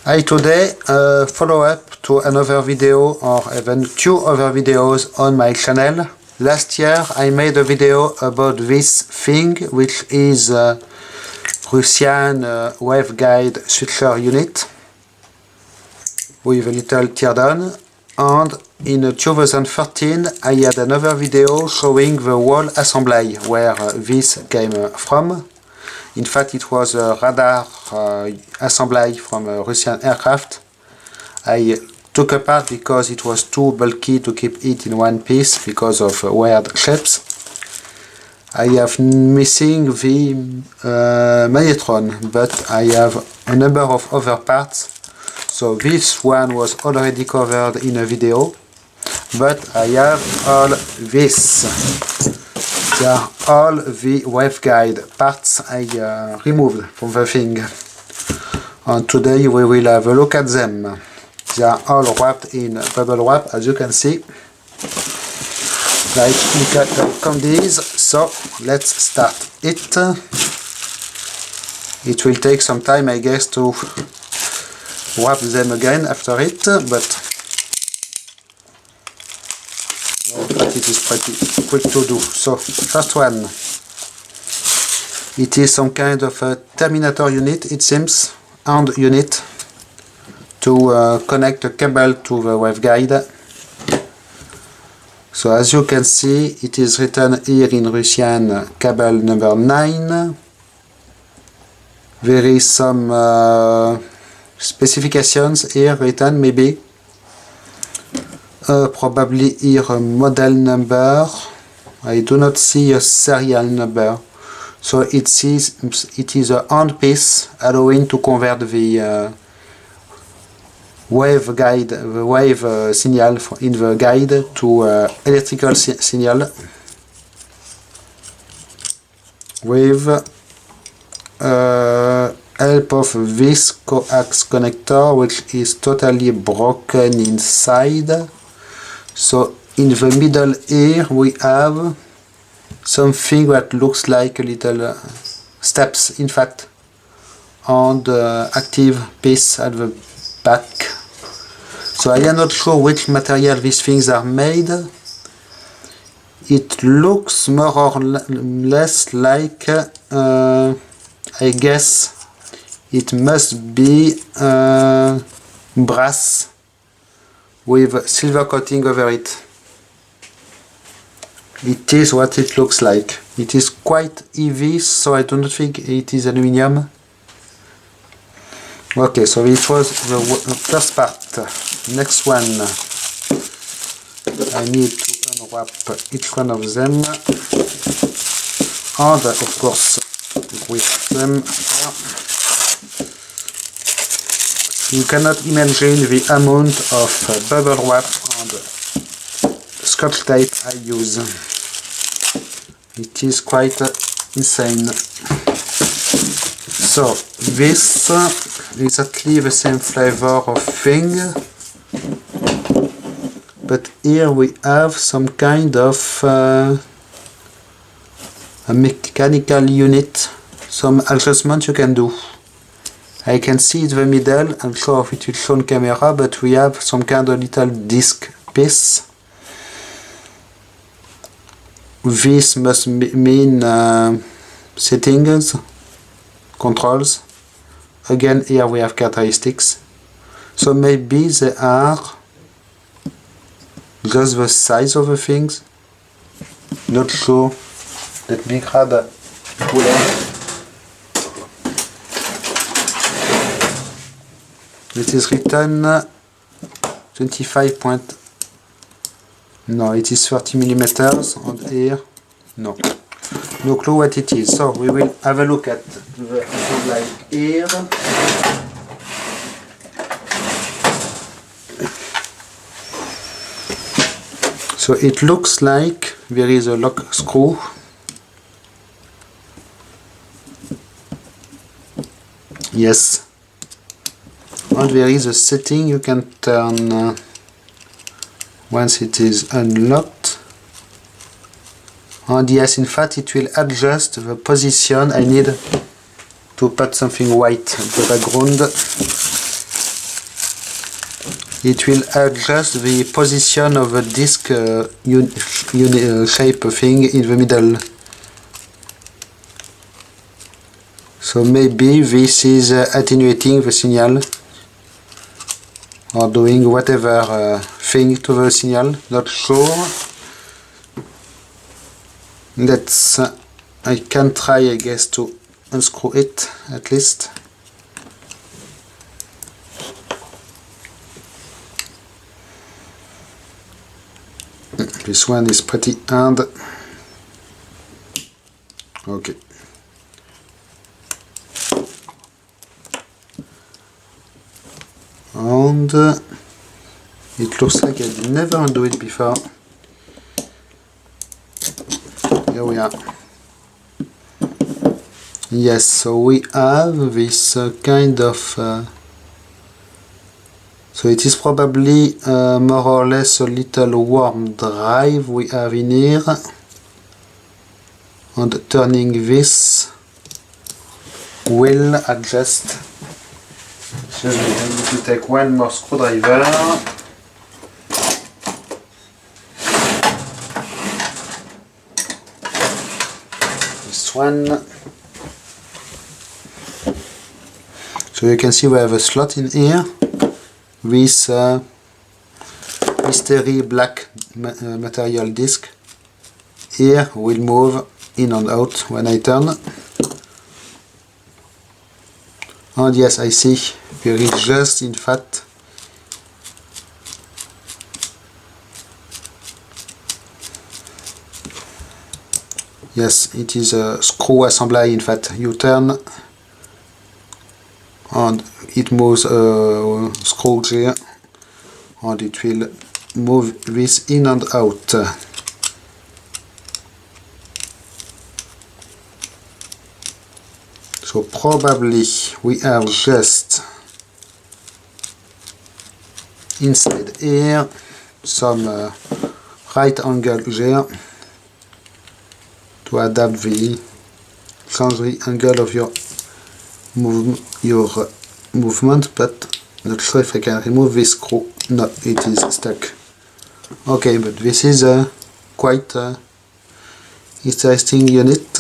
Hi, today follow up to another video or even two other videos on my channel. Last year I made a video about this thing, which is Russian waveguide switcher unit with a little teardown, and in 2013 I had another video showing the whole assembly where this came from. In fact, it was a radar assembly from a Russian aircraft. I took apart because it was too bulky to keep it in one piece because of weird shapes. I have missing the magnetron, but I have a number of other parts. So this one was already covered in a video, but I have all this. They are all the waveguide parts I removed from the thing, and today we will have a look at them. They are all wrapped in bubble wrap, as you can see, like candies. So let's start it. It will take some time, I guess, to wrap them again after it, but it is pretty quick to do. So first one, it is some kind of a terminator unit, it seems, and unit to connect a cable to the waveguide. So as you can see, it is written here in Russian cable number 9. There is some specifications here written, maybe. Probably here a model number. I do not see a serial number. So it is a handpiece allowing to convert the wave signal in the guide to electrical signal with help of this coax connector, which is totally broken inside. So in the middle here we have something that looks like a little steps, in fact, on the active piece at the back. So I am not sure which material these things are made. It looks more or less like, I guess it must be brass with silver coating over it. It is what it looks like. It is quite heavy, so I do not think it is aluminium. Okay, so it was the first part. Next one, I need to unwrap each one of them, and of course we wrap them. You cannot imagine the amount of bubble wrap and scotch tape I use. It is quite insane. So this is exactly the same flavor of thing, but here we have some kind of a mechanical unit, some adjustment you can do. I can see in the middle, I'm sure if it will show on camera, but we have some kind of little disc piece. This must mean settings, controls. Again, here we have characteristics. So maybe they are just the size of the things. Not sure. Let me grab a cooler. It is written 25 point. No, it is 30 millimeters, and here, no. No clue what it is. So we will have a look at the assembly here. So it looks like there is a lock screw. Yes. And there is a setting you can turn once it is unlocked. And yes, in fact it will adjust the position. I need to put something white in the background. it will adjust the position of the disc shape thing in the middle. So maybe this is attenuating the signal or doing whatever thing to the signal, not sure. I can try, I guess, to unscrew it at least. This one is pretty hard. Okay. And it looks like I did never undo it before. Here we are. Yes, so we have this kind of so it is probably more or less a little warm drive we have in here, and turning this will adjust. Excuse me, I need to take one more screwdriver. This one. So you can see we have a slot in here with mystery black material disc. Here will move in and out when I turn. And yes, I see there is just in fact yes, it is a screw assembly. In fact, you turn and it moves screw here, and it will move this in and out. So probably we have just inside here some right angle here to adapt the change the angle of your movement, but not sure if I can remove this screw. No, it is stuck. Okay, but this is a quite interesting unit.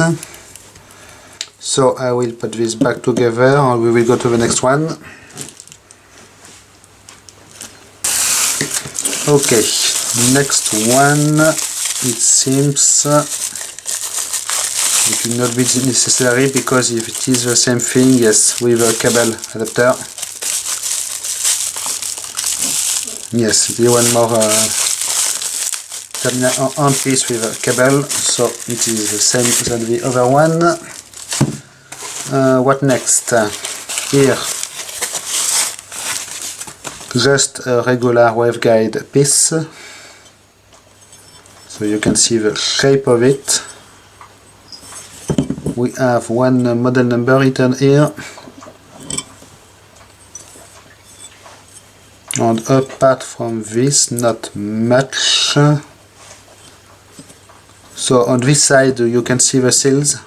So I will put this back together and we will go to the next one. Okay, next one, it seems it will not be necessary, because if it is the same thing, yes, with a cable adapter. Yes, the one more terminal on piece with a cable, so it is the same as the other one. What next? Here, just a regular waveguide piece, so you can see the shape of it. We have one model number written here, and apart from this, not much. So on this side you can see the seals.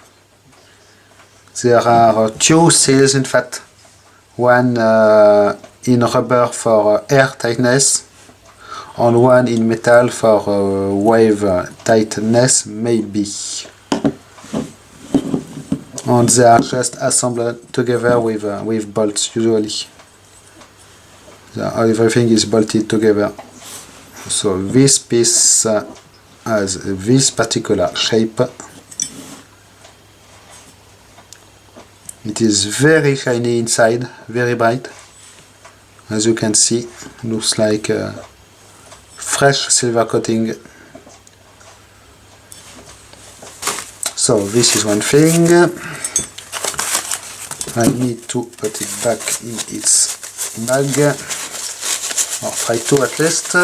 There are two seals, in fact, one in rubber for air tightness and one in metal for wave tightness, maybe. And they are just assembled together with bolts usually. Everything is bolted together. So this piece has this particular shape. It is very shiny inside, very bright. As you can see, looks like fresh silver coating. So this is one thing. I need to put it back in its bag, or try to at least.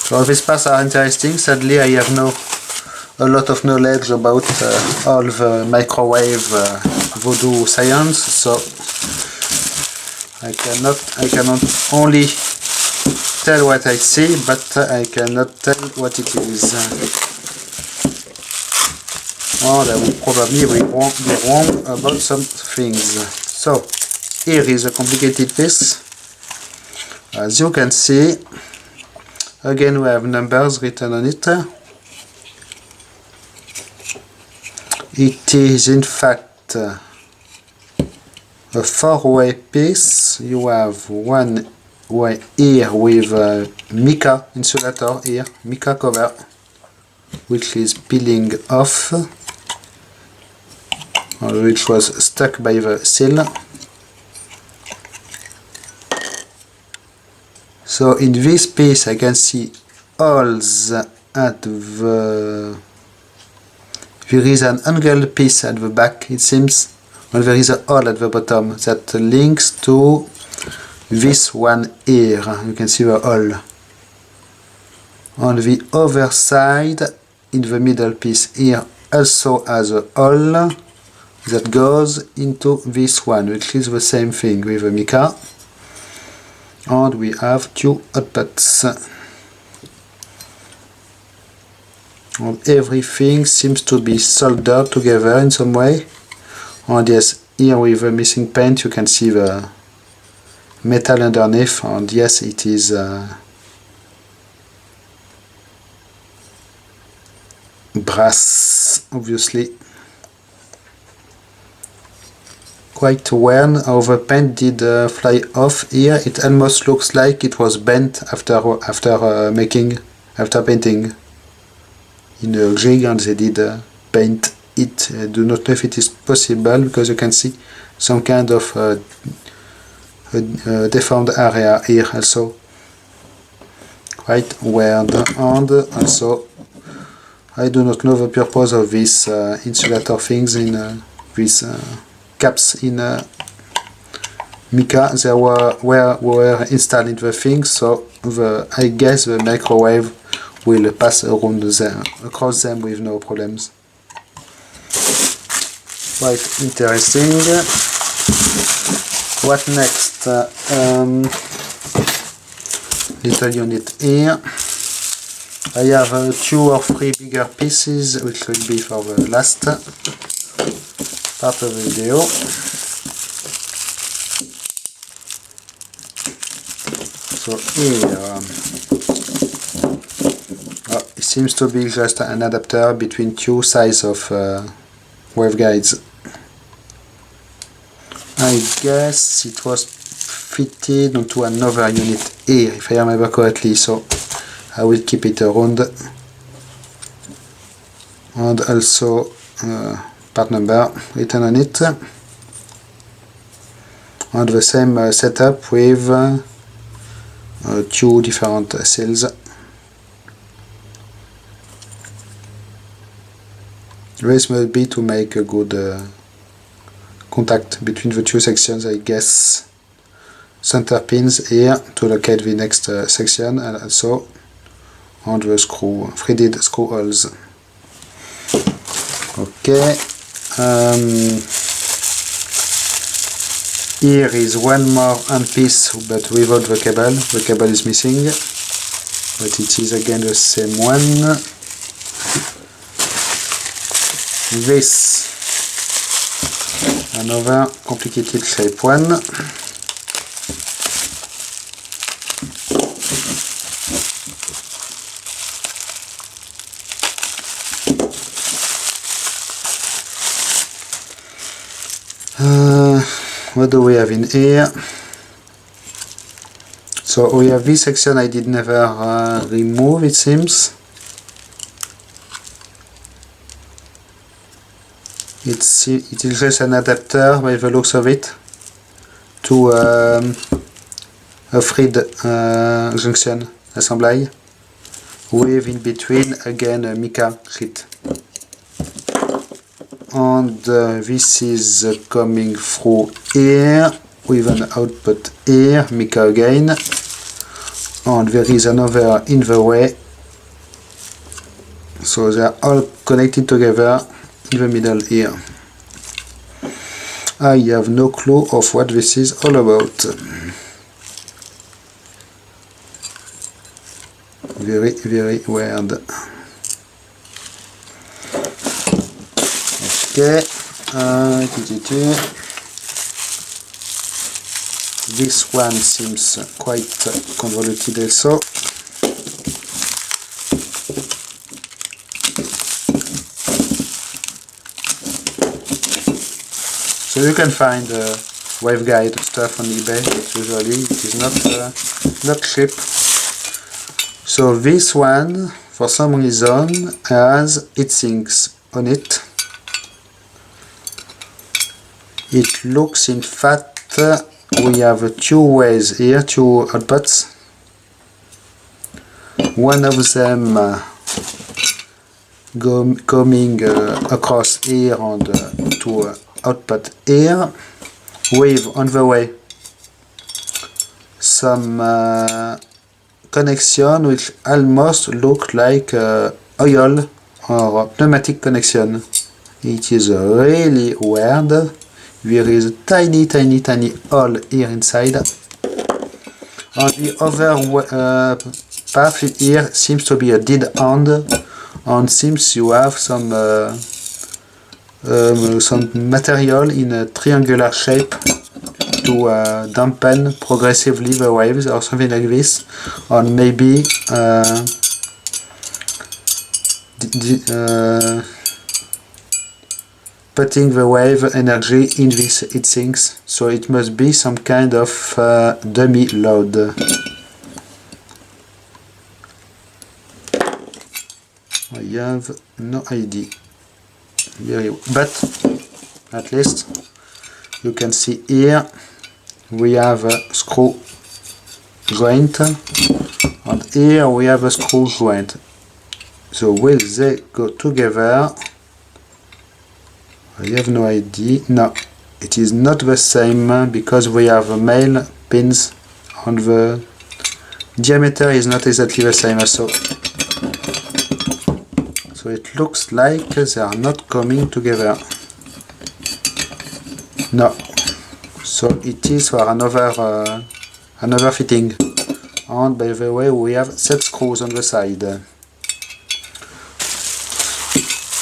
So these parts are interesting. Sadly, I have a lot of knowledge about all the microwave voodoo science, so I cannot only tell what I see, but I cannot tell what it is. and I will probably be wrong about some things. So here is a complicated piece. As you can see, again we have numbers written on it. It is in fact a four-way piece. You have one way here with a mica insulator here, mica cover, which is peeling off, which was stuck by the seal. So in this piece I can see holes at the... There is an angled piece at the back, it seems, and there is a hole at the bottom that links to this one here. You can see the hole. On the other side, in the middle piece here, also has a hole that goes into this one, which is the same thing with the mica. And we have two outputs. And everything seems to be soldered together in some way. And yes, here with the missing paint you can see the metal underneath, and yes, it is brass, obviously. Quite when how the paint did fly off here, it almost looks like it was bent after painting in a jig, and they did paint it. I do not know if it is possible, because you can see some kind of deformed area here also. Quite weird. And also I do not know the purpose of this insulator things in these caps in mica. They were installed in the thing, so I guess the microwave will pass around them, across them with no problems. Quite interesting. What next? Little unit here. I have 2 or 3 bigger pieces, which will be for the last part of the video. So here, it seems to be just an adapter between 2 sides of waveguides. I guess it was fitted onto another unit here, if I remember correctly, so I will keep it around. And also part number written on it. And the same setup with 2 different seals. This must be to make a good contact between the 2 sections, I guess. Center pins here to locate the next section, and also on the threaded screw holes. Okay. Here is one more hand piece, but without the cable. The cable is missing, but it is again the same one. This, another complicated shape one. What do we have in here? So we have this section I did never remove, it seems. It is just an adapter by the looks of it to a thread junction assembly with in between again a mica sheet. And this is coming through here with an output here, mica again, and there is another in the way, so they are all connected together in the middle here. I have no clue of what this is all about. Very, very weird. Okay, this one seems quite convoluted also. So you can find waveguide stuff on eBay, but usually it is not cheap. So this one, for some reason, has heatsinks on it. It looks, in fact, we have two ways here, two outputs. One of them coming across here and to output here, with on the way some connection which almost look like oil or pneumatic connection. It is really weird. There is a tiny hole here inside. On the other part here seems to be a dead end, and seems you have some material in a triangular shape to dampen progressively the waves or something like this, or maybe putting the wave energy in these heatsinks. So it must be some kind of dummy load. I have no idea. But at least you can see here we have a screw joint, and here we have a screw joint. So will they go together? I have no idea. No, it is not the same, because we have male pins and the diameter is not exactly the same also. So it looks like they are not coming together. No. So it is for another fitting. And by the way, we have 7 screws on the side.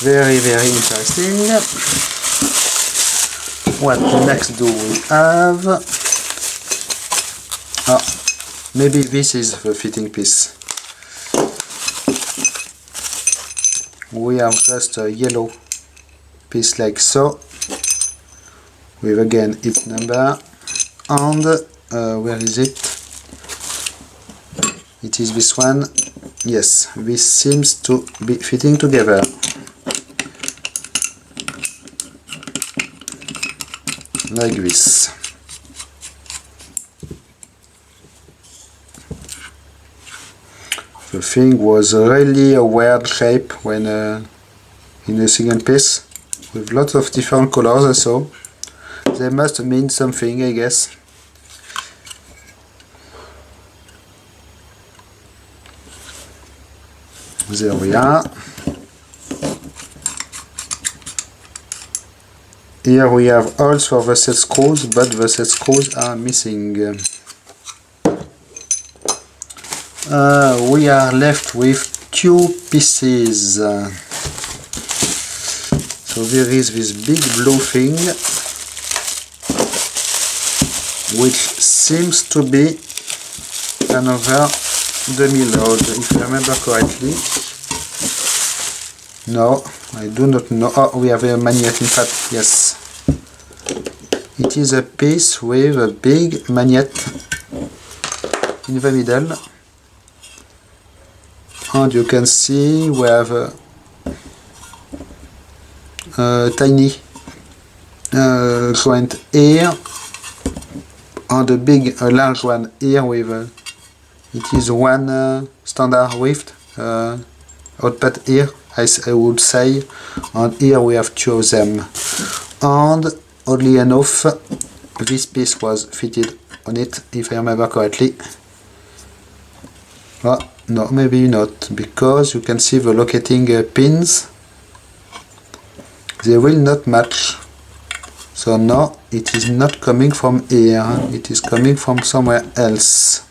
Very interesting. What next do we have? Oh, maybe this is the fitting piece. We have just a yellow piece like so, with again its number, and where is it? It is this one. Yes, this seems to be fitting together. Like this. The thing was really a weird shape when in a single piece, with lots of different colors also. They must mean something, I guess. There we are. Here we have holes for the set screws, but the set screws are missing. We are left with 2 pieces. So there is this big blue thing, which seems to be another dummy load, if I remember correctly. No, I do not know. Oh, we have a magnet, in fact, yes. It is a piece with a big magnet in the middle. And you can see we have a tiny joint here, and a large one here with it is one standard width output here, I would say, and here we have 2 of them. And oddly enough, this piece was fitted on it, if I remember correctly. Oh, no, maybe not, because you can see the locating pins. They will not match. So no, it is not coming from here, it is coming from somewhere else.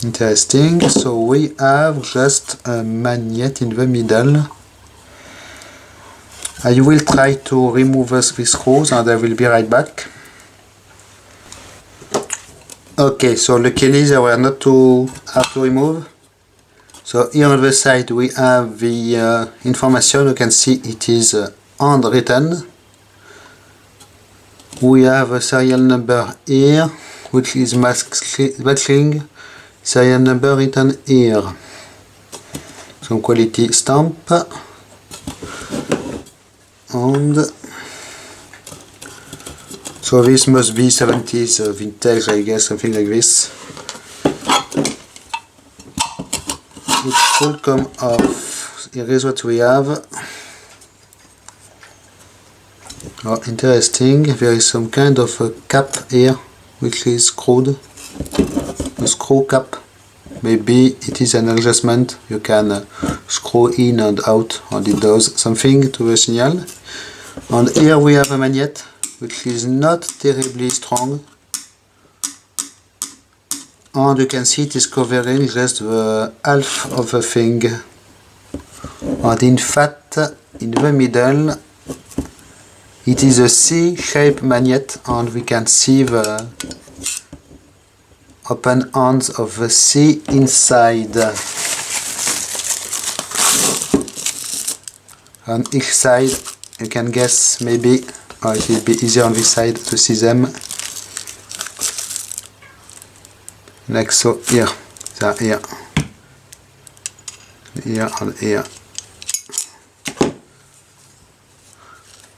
Interesting. So we have just a magnet in the middle. I will try to remove these screws and I will be right back. Okay, so luckily they were not too hard to remove. So here on the side we have the information. You can see it is handwritten. We have a serial number here, which is matching serial number written here. Some quality stamp. And so this must be 70s vintage, I guess, something like this. It should come off. Here is what we have. Oh, interesting. There is some kind of a cap here, which is screwed. A screw cap. Maybe it is an adjustment. You can screw in and out, and it does something to the signal. And here we have a magnet, which is not terribly strong. And you can see it is covering just the half of the thing. And in fact, in the middle, it is a C-shaped magnet, and we can see the open ends of the C inside. On each side, you can guess maybe, or it will be easier on this side to see them. Like so, here, here, here and here.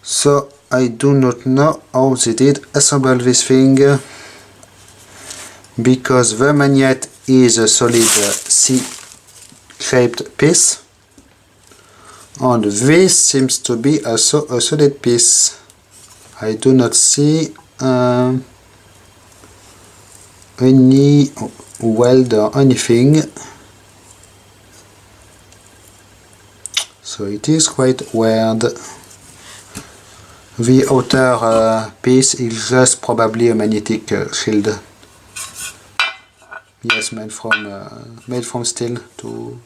So I do not know how they did assemble this thing, because the magnet is a solid C-shaped piece, and this seems to be also a solid piece. I do not see any weld or anything, so it is quite weird. The outer piece is just probably a magnetic shield. Yes, made from steel to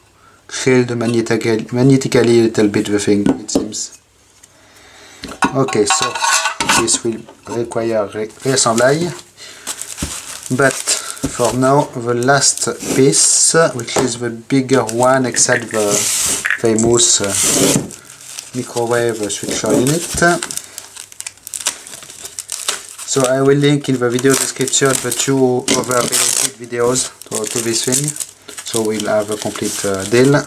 shield magnetically a little bit the thing, it seems. Okay, so this will require reassemblage. But for now, the last piece, which is the bigger one, except the famous microwave switcher unit. So I will link in the video description the 2 other related videos to this thing, so we'll have a complete deal.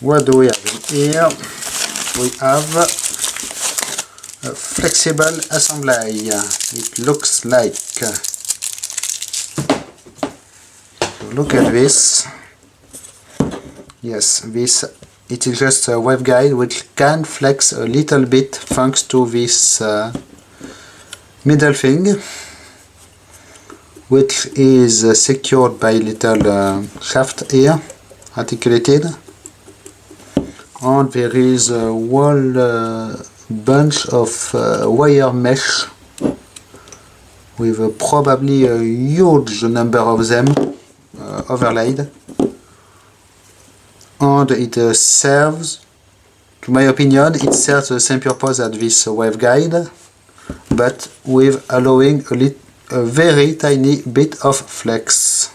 What do we have in here? We have a flexible assembly. It looks like. So look at this. Yes, it is just a waveguide which can flex a little bit thanks to this middle thing, which is secured by little shaft here, articulated. And there is a whole bunch of wire mesh with probably a huge number of them overlaid. And it serves, to my opinion, it serves the same purpose as this waveguide, but with allowing a very tiny bit of flex.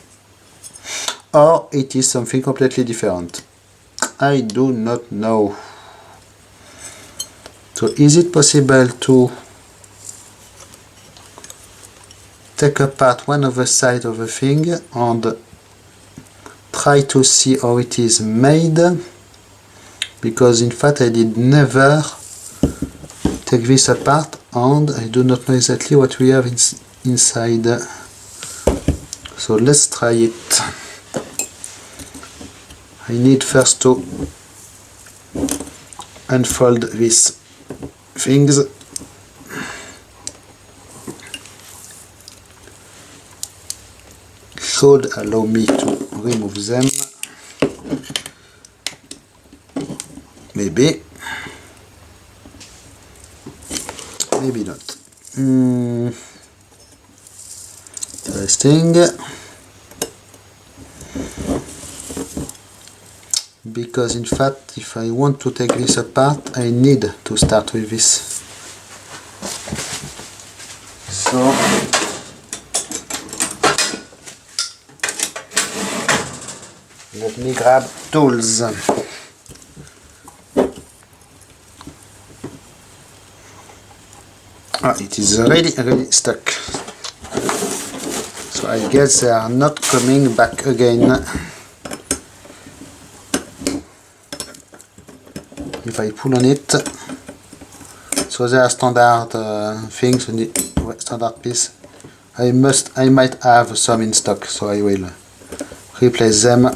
Or it is something completely different. I do not know. So is it possible to take apart one of the sides of the thing and try to see how it is made? Because in fact I did never take this apart and I do not know exactly what we have inside. So let's try it. I need first to unfold these things. Should allow me to remove them. Maybe. Maybe not. Interesting. Because in fact, if I want to take this apart, I need to start with this. So let me grab tools. It is really stuck. So I guess they are not coming back again. If I pull on it, so they are standard things, standard piece. I might have some in stock, so I will replace them,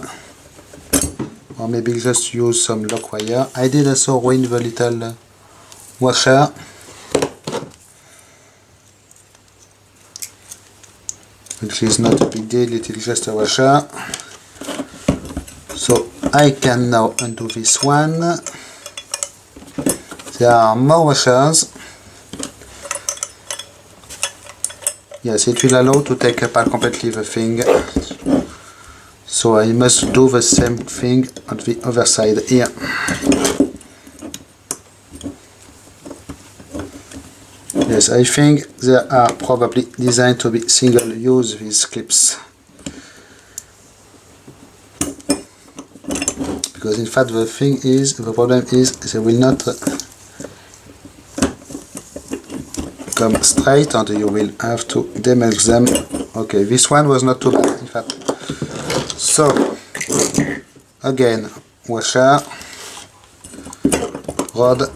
or maybe just use some lock wire. I did also ruin the little washer. Which is not a big deal, it is just a washer. So I can now undo this one. There are more washers. Yes, it will allow to take apart completely the thing. So I must do the same thing on the other side here. Yes, I think they are probably designed to be single use, these clips. Because in fact the problem is they will not come straight and you will have to demelt them. Okay, this one was not too bad in fact. So again, washer, rod,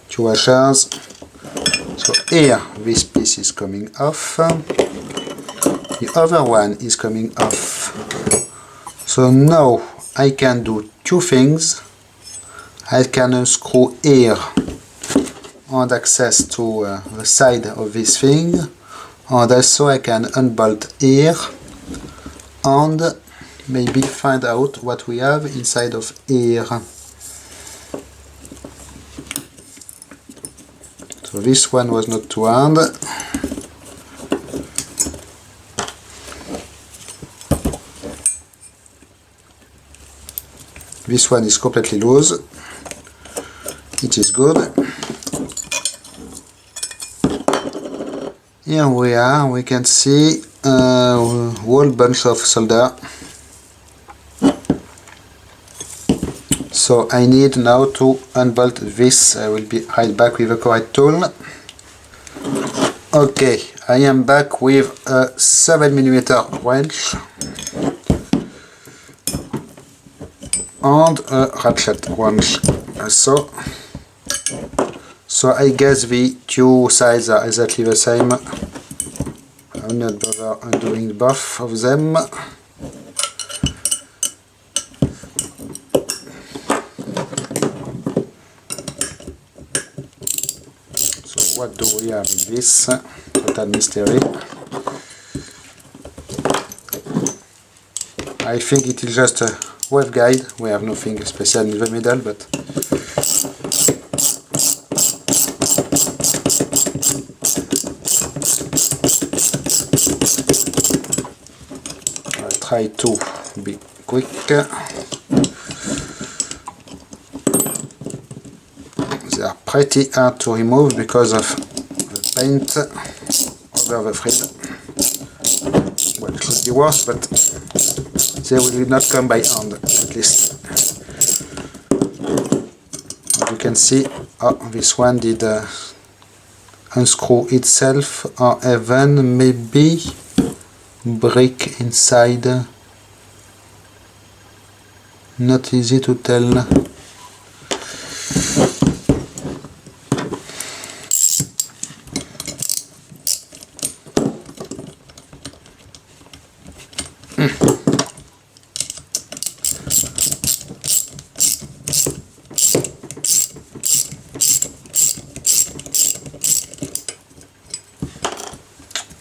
2 washers. So here this piece is coming off, the other one is coming off. So now I can do 2 things. I can unscrew here and access to the side of this thing, and also I can unbolt here and maybe find out what we have inside of here. So this one was not too hard. This one is completely loose. It is good. Here we are, we can see a whole bunch of solder. So I need now to unbolt this. I will be right back with the correct tool. Okay, I am back with a 7mm wrench and a ratchet wrench. So I guess the 2 sides are exactly the same. I will not bother undoing both of them. So what do we have in this? Total mystery. I think it is just a waveguide. We have nothing special in the middle, but I'll try to be quick. They are pretty hard to remove because of the paint over the thread. Well, it could be worse, but they will not come by hand, at least. As you can see, this one did unscrew itself, or even maybe break inside. Not easy to tell.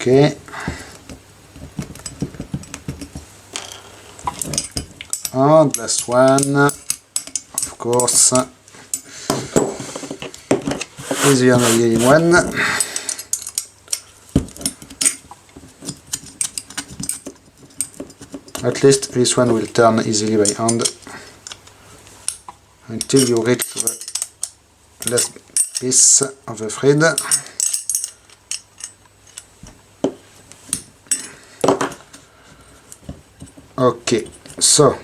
Okay. And last one, of course, is the only one. At least this one will turn easily by hand until you reach the last piece of the thread. Okay, so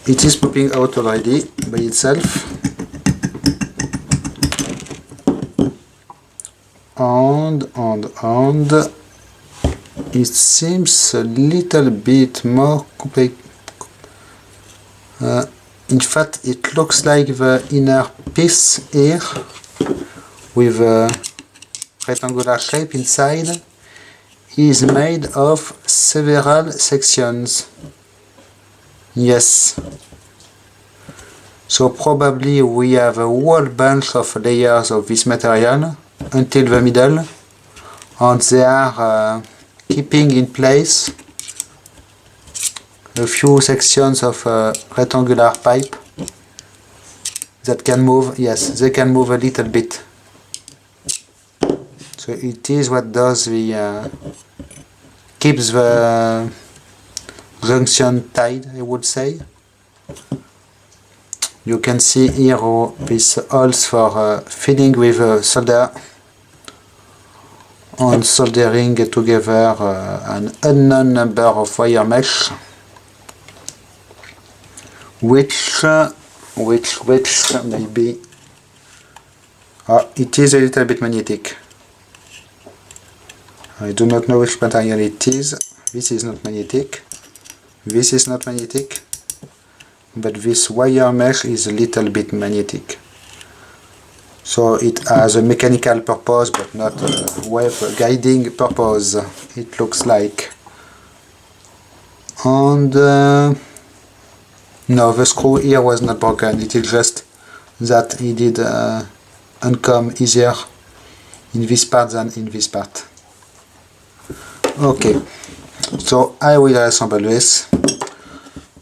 it is popping out already by itself, and it seems a little bit more complicated. In fact, it looks like the inner piece here with a rectangular shape inside is made of several sections. Yes. So probably we have a whole bunch of layers of this material until the middle, and they are keeping in place a few sections of rectangular pipe that can move. Yes, they can move a little bit. So it is what does the keeps the junction tight, I would say. You can see here these holes for filling with solder and soldering together an unknown number of wire mesh, which maybe it is a little bit magnetic. I do not know which material it is. This is not magnetic. This is not magnetic. But this wire mesh is a little bit magnetic. So it has a mechanical purpose but not a wave guiding purpose, it looks like. And no, the screw here was not broken, it is just that it did uncome easier in this part than in this part. Okay, so I will assemble this.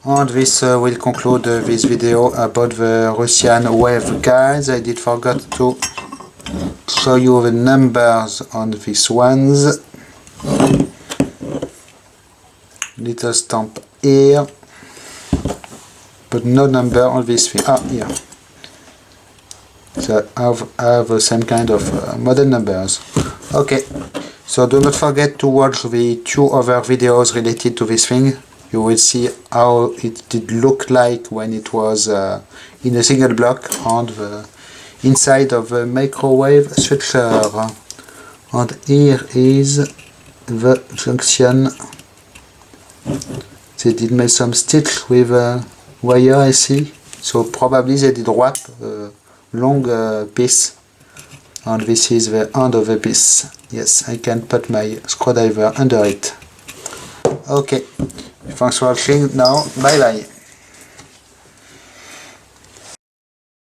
And this will conclude this video about the Russian waveguides. I did forget to show you the numbers on these ones. Little stamp here, but no number on this thing. Ah, here. So I have the same kind of model numbers. Okay, so do not forget to watch the 2 other videos related to this thing. You will see how it did look like when it was in a single block on the inside of a microwave structure. And here is the junction. They did make some stitch with wire, I see. So probably they did wrap a long piece. And this is the end of the piece. Yes, I can put my screwdriver under it. Okay. Thanks for watching now. Bye bye.